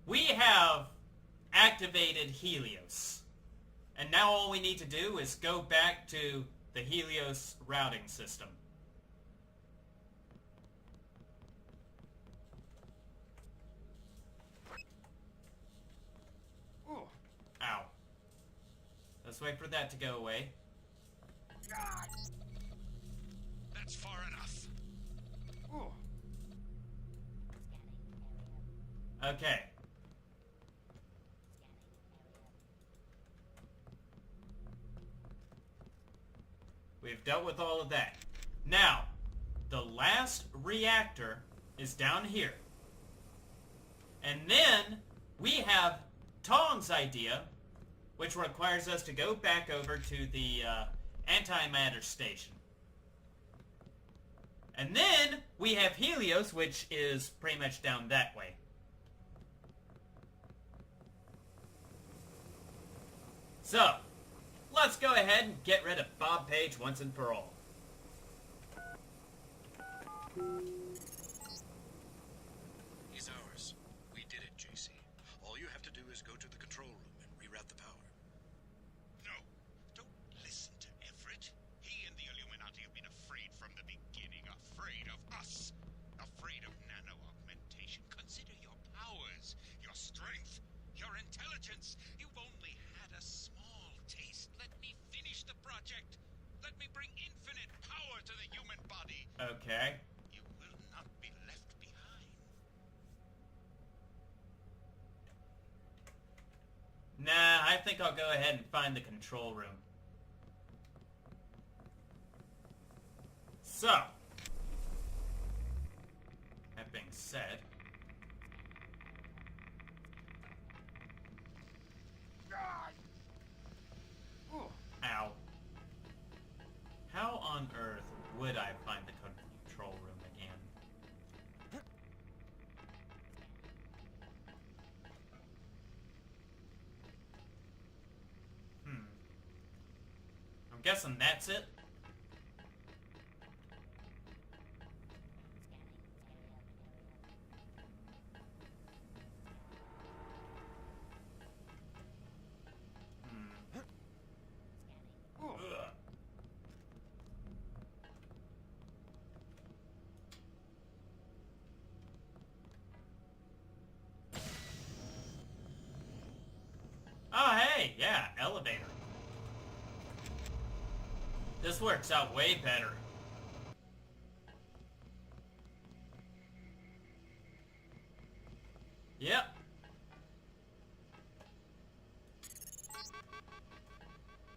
we have activated Helios. And now all we need to do is go back to the Helios routing system. Ooh. Ow. Let's wait for that to go away. God. That's far enough. Ooh. Okay. We've dealt with all of that. Now, the last reactor is down here. And then we have Tong's idea, which requires us to go back over to the antimatter station. And then we have Helios, which is pretty much down that way. So, let's go ahead and get rid of Bob Page once and for all. He's ours. We did it, JC. All you have to do is go to the control room and reroute the power. No, don't listen to Everett. He and the Illuminati have been afraid from the beginning. Afraid of us. Afraid of nano-augmentation. Consider your powers, your strength, your intelligence. You've only had a small taste. Let me finish the project. Let me bring infinite power to the human body. Okay. You will not be left behind. Nah, I think I'll go ahead and find the control room. So, that being said, God. Ooh. ow. How on earth would I find the control room again? I'm guessing that's it. Ooh. Ugh. Oh, hey, yeah, elevator. This works out way better. Yep.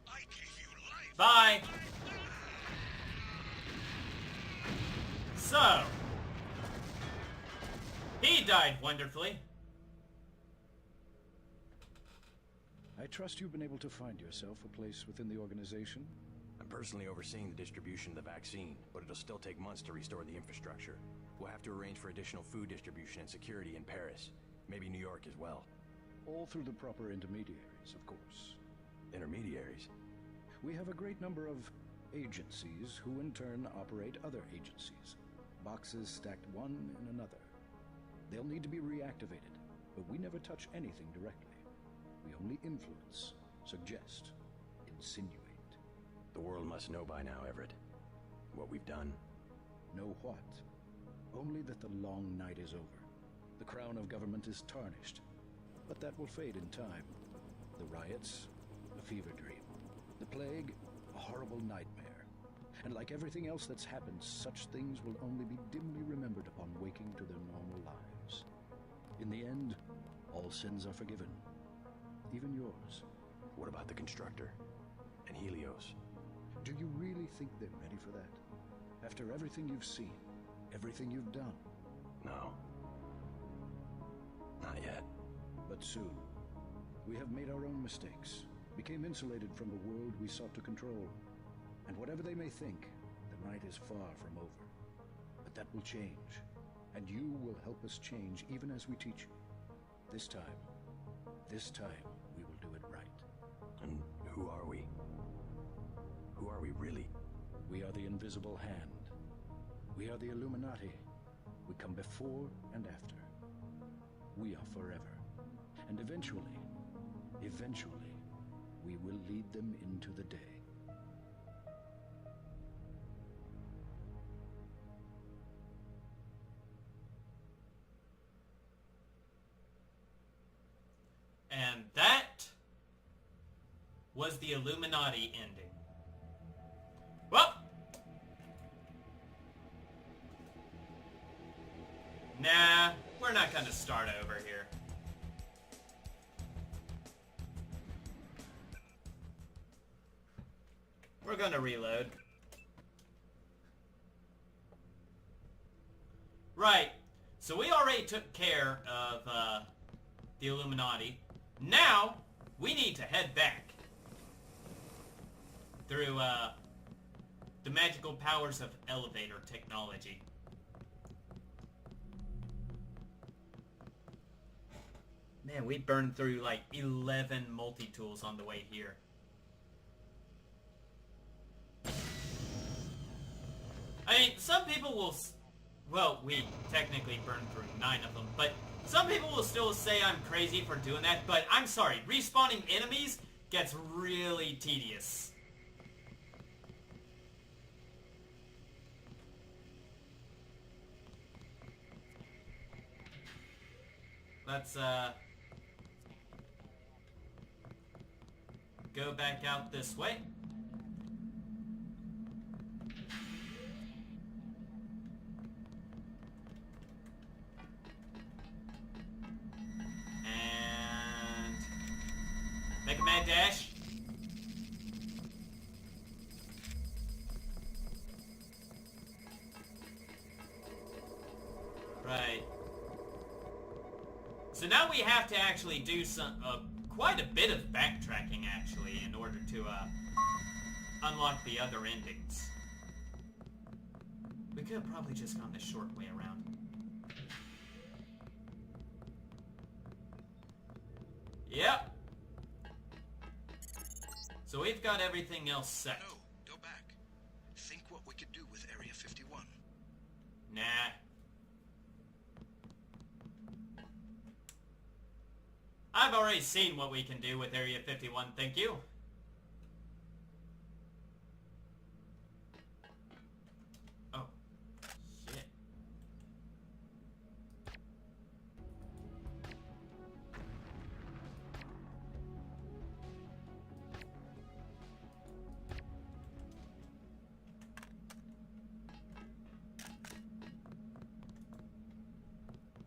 I gave you life. Bye. So, he died wonderfully. I trust you've been able to find yourself a place within the organization. I'm personally overseeing the distribution of the vaccine, but it'll still take months to restore the infrastructure. We'll have to arrange for additional food distribution and security in Paris. Maybe New York as well. All through the proper intermediaries, of course. Intermediaries? We have a great number of agencies who in turn operate other agencies. Boxes stacked one in another. They'll need to be reactivated, but we never touch anything directly. We only influence, suggest, insinuate. The world must know by now, Everett. What we've done. Know what? Only that the long night is over. The crown of government is tarnished. But that will fade in time. The riots, a fever dream. The plague, a horrible nightmare. And like everything else that's happened, such things will only be dimly remembered upon waking to their normal lives. In the end, all sins are forgiven. Even yours. What about the constructor? And Helios? Do you really think they're ready for that? After everything you've seen, everything you've done? No. Not yet. But soon. We have made our own mistakes, became insulated from the world we sought to control. And whatever they may think, the night is far from over. But that will change, and you will help us change even as we teach you. This time we will do it right. And who are we? Who are we really? We are the invisible hand. We are the Illuminati. We come before and after. We are forever. And eventually, we will lead them into the day. And that was the Illuminati ending. Well, nah, we're not gonna start over here. We're gonna reload. Right, so we already took care of the Illuminati. Now, we need to head back through the magical powers of elevator technology. Man, we burned through like 11 multi-tools on the way here. I mean, some people will... Well, we technically burned through 9 of them, but some people will still say I'm crazy for doing that, but I'm sorry, respawning enemies gets really tedious. Let's, go back out this way. And make a mad dash. Right. So now we have to actually do some, quite a bit of backtracking actually in order to, unlock the other endings. We could have probably just gone the short way around. Yep. So we've got everything else set. No, go back. Think what we could do with Area 51. Nah. I've already seen what we can do with Area 51, thank you. Oh. Shit.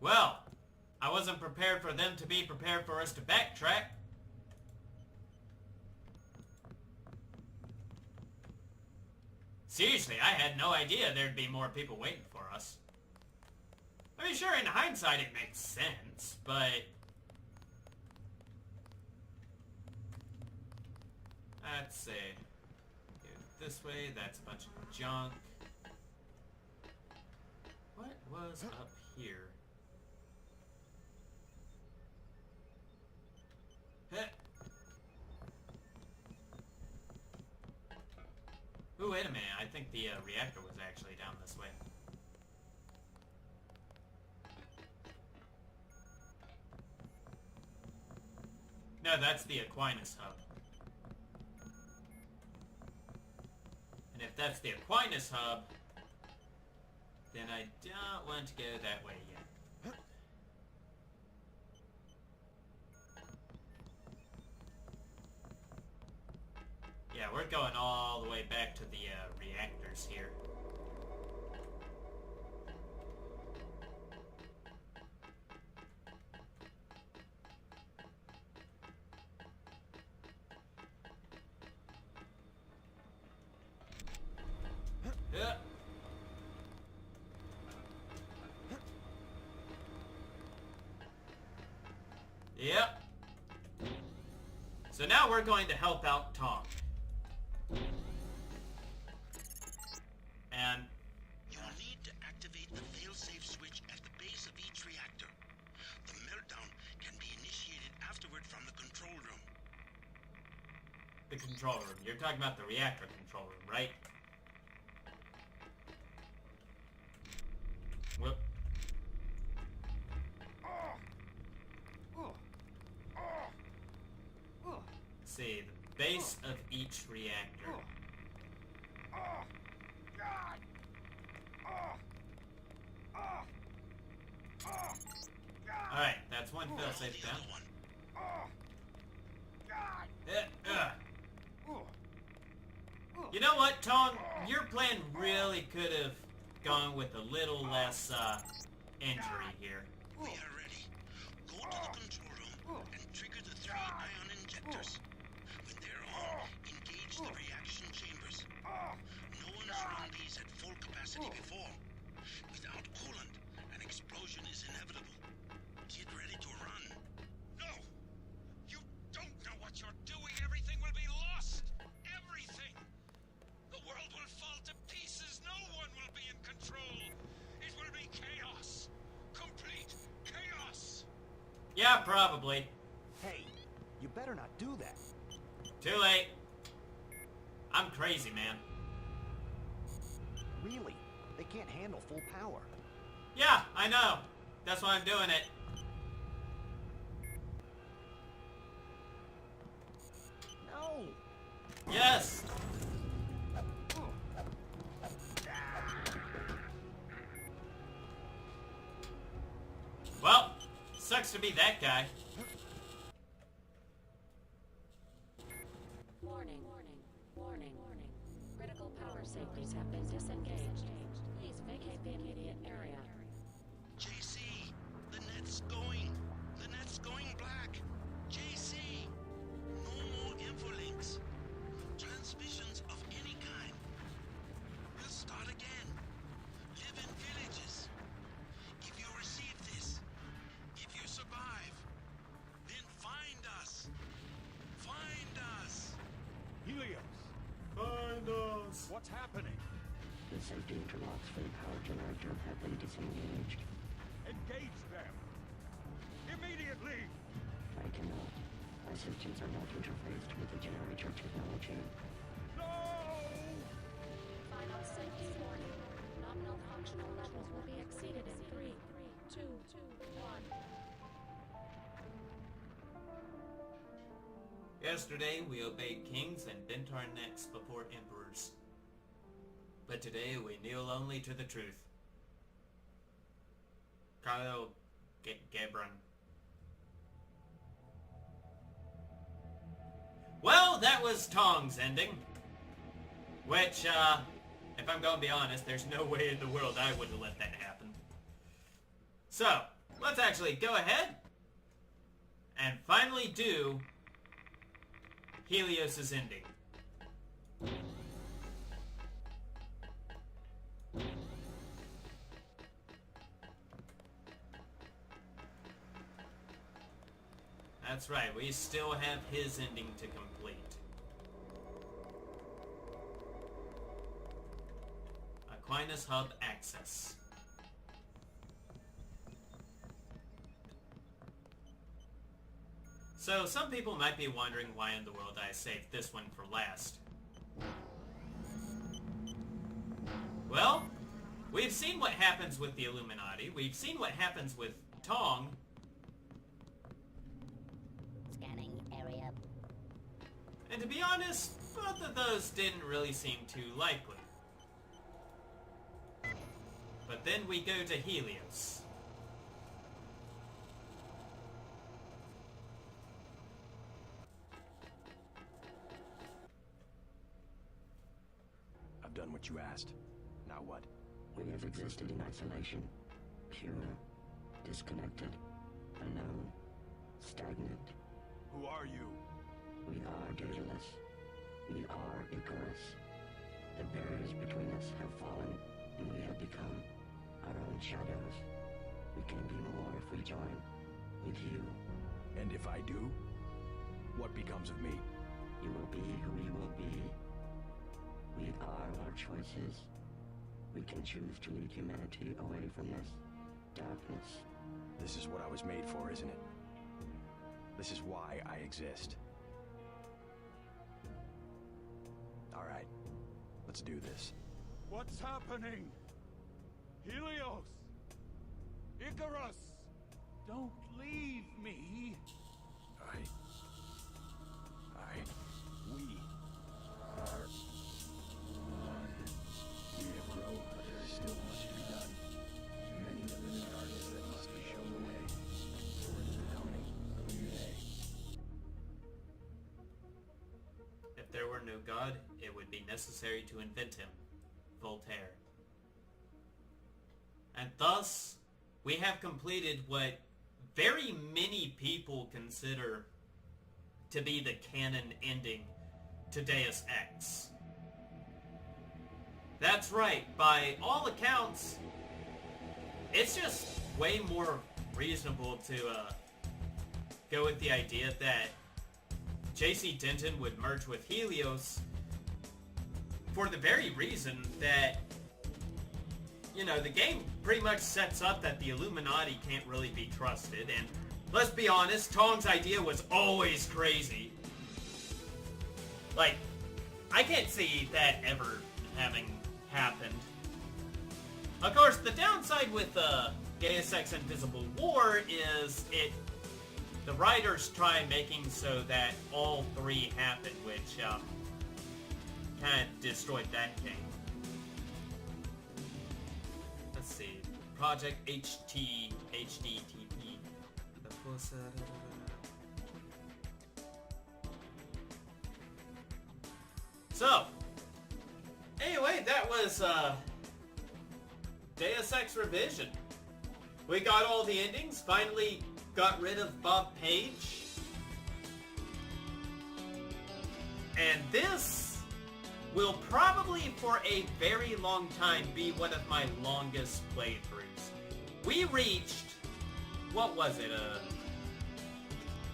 Well, I wasn't prepared for them to be prepared for us to backtrack. Seriously, I had no idea there'd be more people waiting for us. I mean, sure, in hindsight it makes sense, but... Let's see. Go this way, that's a bunch of junk. What was up here? Ooh, wait a minute. I think the reactor was actually down this way. No, that's the Aquinas hub. And if that's the Aquinas hub, then I don't want to go that way yet. Yeah, we're going all the way back to the reactors here. Yeah. Yep. So now we're going to help out Tom. And You'll need to activate the failsafe switch at the base of each reactor. The meltdown can be initiated afterward from the control room. the control room. You're talking about the reactor control room, right? Whoop. see, the base of each reactor. Alright, that's one failsafe down. You know what, Tong? Your plan really could have gone with a little less, injury here. We are ready. Go to the control room and trigger the 3 ion injectors. When they're on, engage the reaction chambers. No one's run these at full capacity before. Without coolant, an explosion is inevitable. Get ready to run. No! You don't know what you're doing. Everything will be lost. Everything. The world will fall to pieces. No one will be in control. It will be chaos. Complete chaos. Yeah, probably. Hey, you better not do that. Too late. I'm crazy, man. Really? They can't handle full power. Yeah, I know. That's why I'm doing it. No! Yes! Well, sucks to be that guy. Warning, warning, warning, warning. Critical power safeties have been disengaged. Please vacate the immediate area. JC, the net's going. The net's going black. JC, no more infolinks. Transmissions of any kind. We'll start again. Live in villages. If you receive this, if you survive, then find us. Find us. Helios, Find us. what's happening? The safety interlocks for the power generator have been disengaged. Engage them! Immediately! I cannot. Our systems are not interfaced with the generator technology. No! Final safety warning. Nominal functional levels will be exceeded in 3, 2, 1. Yesterday, we obeyed kings and bent our necks before emperors. But today, we kneel only to the truth. Kyle Gebron. Well, that was Tong's ending. Which, if I'm going to be honest, there's no way in the world I would have let that happen. So, let's actually go ahead and finally do Helios's ending. That's right, we still have his ending to complete. Aquinas Hub Access. So, some people might be wondering why in the world I saved this one for last. Well, we've seen what happens with the Illuminati, we've seen what happens with Tong, Scanning area. and to be honest, both of those didn't really seem too likely. But then we go to Helios. I've done what you asked. Now what? We have existed in isolation. Pure. Disconnected. Unknown. Stagnant. Who are you? We are dataless. We are Icarus. The barriers between us have fallen, and we have become our own shadows. We can be more if we join with you. And if I do, what becomes of me? You will be who you will be. We are our choices. We can choose to lead humanity away from this darkness. This is what I was made for, isn't it? This is why I exist. All right, let's do this. What's happening? Helios! Icarus! Don't leave me! I God, it would be necessary to invent him, Voltaire. And thus, we have completed what very many people consider to be the canon ending to Deus Ex. That's right, by all accounts, it's just way more reasonable to go with the idea that J.C. Denton would merge with Helios for the very reason that, you know, the game pretty much sets up that the Illuminati can't really be trusted, and let's be honest, Tong's idea was always crazy. Like, I can't see that ever having happened. Of course, the downside with Deus Ex Invisible War is the writers try making so that all three happen, which kind of destroyed that game. Let's see. Project HDTP. So, anyway, that was Deus Ex Revision. We got all the endings, finally got rid of Bob Page. And this will probably for a very long time be one of my longest playthroughs. We reached, what was it,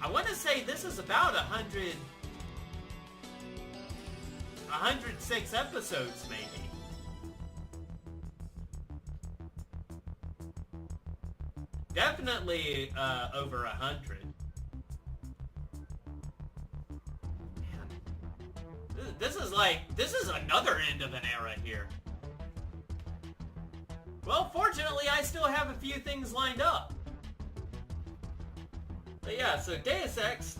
I want to say this is about 106 episodes, maybe. Definitely over 100. Man, this is another end of an era here. Well, fortunately, I still have a few things lined up. But yeah, so Deus Ex,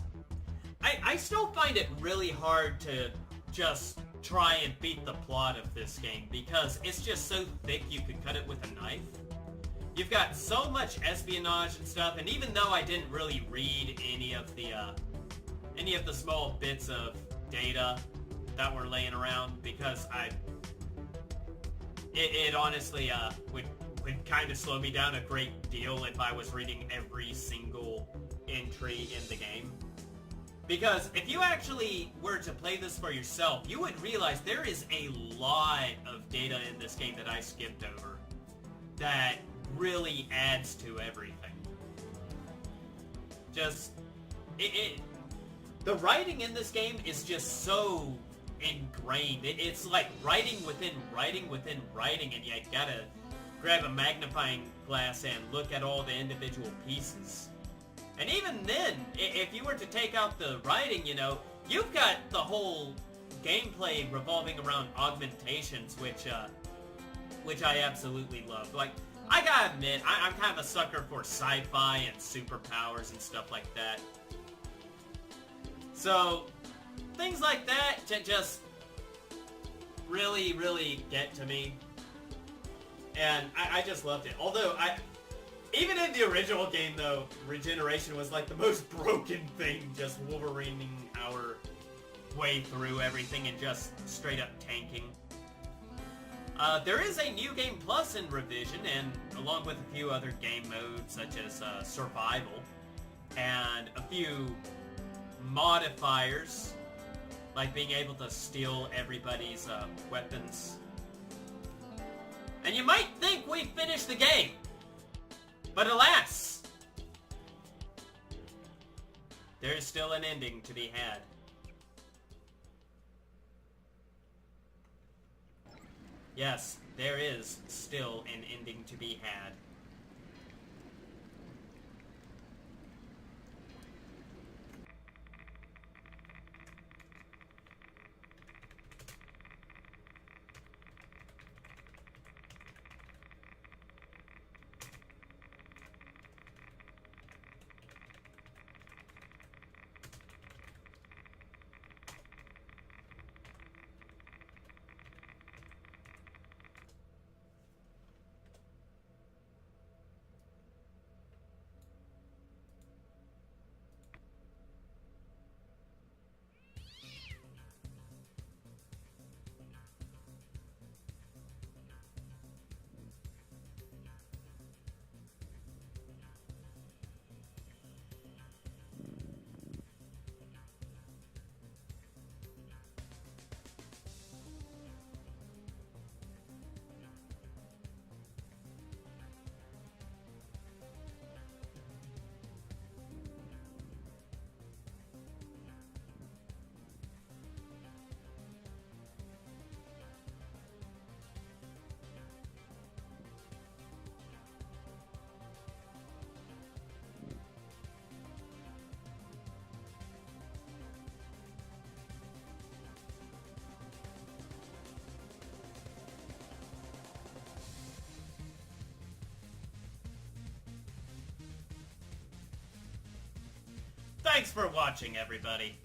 I still find it really hard to just try and beat the plot of this game because it's just so thick you could cut it with a knife. You've got so much espionage and stuff, and even though I didn't really read any of the small bits of data that were laying around, because it honestly would kind of slow me down a great deal if I was reading every single entry in the game. Because if you actually were to play this for yourself, you would realize there is a lot of data in this game that I skipped over that really adds to everything. Just, the writing in this game is just so ingrained. It's like writing within writing within writing, and you gotta grab a magnifying glass and look at all the individual pieces. And even then, if you were to take out the writing, you know, you've got the whole gameplay revolving around augmentations, which I absolutely love. Like, I gotta admit, I'm kind of a sucker for sci-fi and superpowers and stuff like that. So, things like that just really, really get to me. And I just loved it. Although, even in the original game, though, regeneration was like the most broken thing, just Wolverining our way through everything and just straight up tanking. There is a New Game Plus in Revision, and along with a few other game modes, such as Survival, and a few modifiers, like being able to steal everybody's weapons. And you might think we finished the game, but alas, there is still an ending to be had. Yes, there is still an ending to be had. Thanks for watching, everybody.